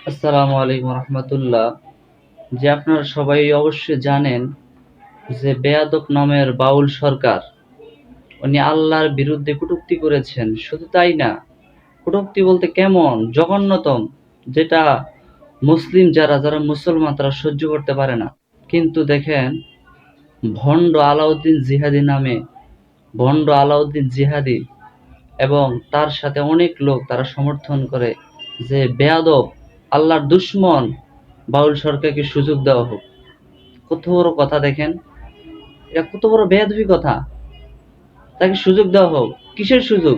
আসসালামু আলাইকুম রহমতুল্লাহ। যে আপনারা সবাই অবশ্যই জানেন যে বেয়াদব নামের বাউল সরকার উনি আল্লাহর বিরুদ্ধে কটূক্তি করেছেন। শুধু তাই না, কটূক্তি বলতে কেমন জঘন্যতম, যেটা যারা মুসলমান তারা সহ্য করতে পারে না। কিন্তু দেখেন, ভণ্ড আলাউদ্দিন জিহাদি নামে ভণ্ড আলাউদ্দিন জিহাদি এবং তার সাথে অনেক লোক তারা সমর্থন করে যে বেয়াদব আল্লাহর দুশমন বাউল সরকারকে সুযোগ দেওয়া হোক। কত বড় কথা দেখেন, এটা কত বড় বেয়াদবি কথা। তাকে সুযোগ দেওয়া হোক, কিসের সুযোগ?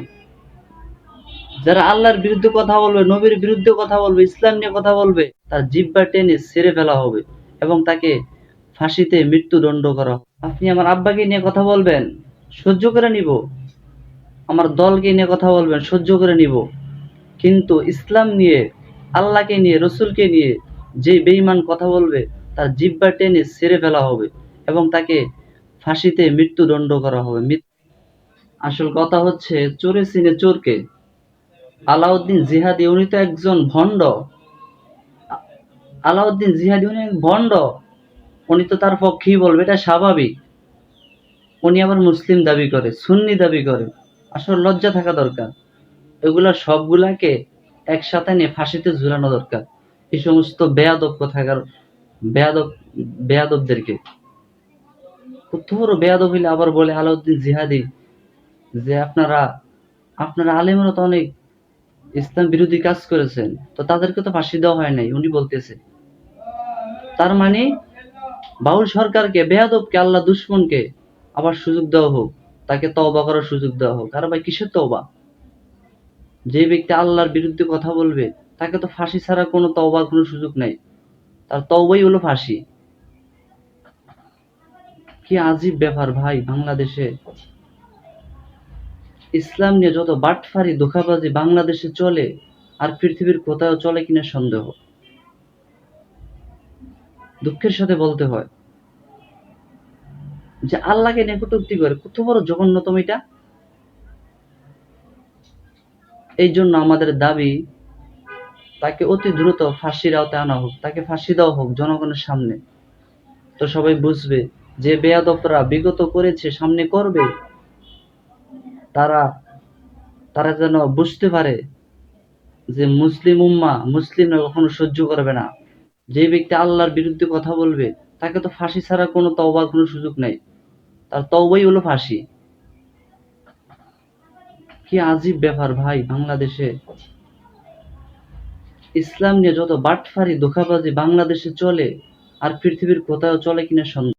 যারা আল্লাহর বিরুদ্ধে কথা বলবে, নবীর বিরুদ্ধে কথা বলবে, ইসলাম নিয়ে কথা বলবে, তার জিহ্বা টেনে ছেড়ে ফেলা হবে এবং তাকে ফাঁসিতে মৃত্যুদণ্ড করা হবে। আপনি আমার আব্বাকে নিয়ে কথা বলবেন, সহ্য করে নিব। আমার দলকে নিয়ে কথা বলবেন, সহ্য করে নিব। কিন্তু ইসলাম নিয়ে, আল্লাহকে নিয়ে, রসুলকে নিয়ে যে বেঈমান কথা বলবে, তার জিহ্বা টেনে ছেড়ে ফেলা হবে এবং তাকে ফাঁসিতে মৃত্যুদণ্ড করা হবে। আসল কথা হচ্ছে, চোরে চিনে চোরকে। আলাউদ্দিন জিহাদি উনি তো একজন ভণ্ড। আলাউদ্দিন জিহাদি উনি এক ভণ্ড। উনি তো তার পক্ষেই বলবে, এটা স্বাভাবিক। উনি আবার মুসলিম দাবি করে, সুন্নি দাবি করে। আসলে লজ্জা থাকা দরকার। এগুলা সবগুলাকে একসাথে নিয়ে ফাঁসিতে ঝুলানো দরকার। এই সমস্ত বেয়াদব কোথাকার বেয়াদব বেয়াদবদেরকে। কত বড় বেয়াদব হইলে আবার বলে আলাউদ্দিন জিহাদি যে আপনারা আপনারা আলেমরা তো অনেক ইসলাম বিরোধী কাজ করেছেন, তো তাদেরকে তো ফাঁসি দেওয়া হয় নাই উনি বলতেছে। তার মানে বাউল সরকারকে, বেয়াদবকে, আল্লাহ দুশমনকে আবার সুযোগ দেওয়া হোক, তাকে তওবা করার সুযোগ দেওয়া হোক। আর ভাই, কিসের তওবা? যে ব্যক্তি আল্লাহর বিরুদ্ধে কথা বলবে, তাকে তো ফাঁসি ছাড়া কোনো তওবার কোনো সুযোগ নাই। তার তওবাই হলো ফাঁসি। কি আজীব ব্যাপার ভাই! বাংলাদেশে ইসলাম নিয়ে যত বাটফারি ধোঁকাবাজি বাংলাদেশে চলে, আর পৃথিবীর কোথাও চলে কিনা সন্দেহ। দুঃখের সাথে বলতে হয় যে আল্লাহকে নিয়ে কটূক্তি করে, কত বড় জঘন্যতম এটা। এই জন্য আমাদের দাবি, তাকে অতি দ্রুত ফাঁসির আওতায় আনা হোক, তাকে ফাঁসি দেওয়া হোক জনগণের সামনে। তো সবাই বুঝবে যে বেয়াদবরা বিগত করেছে, সামনে করবে। তারা তারা যেন বুঝতে পারে যে মুসলিম উম্মাহ, মুসলিমরা কখনো সহ্য করবে না। যে ব্যক্তি আল্লাহর বিরুদ্ধে কথা বলবে, তাকে তো ফাঁসি ছাড়া কোনো তওবার কোনো সুযোগ নাই। তার তওবাই হলো ফাঁসি। কি আজীব ব্যাপার ভাই! বাংলাদেশে ইসলাম নিয়ে যত বাটফারি ধোঁকাবাজি বাংলাদেশে চলে, আর পৃথিবীর কোথাও চলে কিনা সন্দেহ।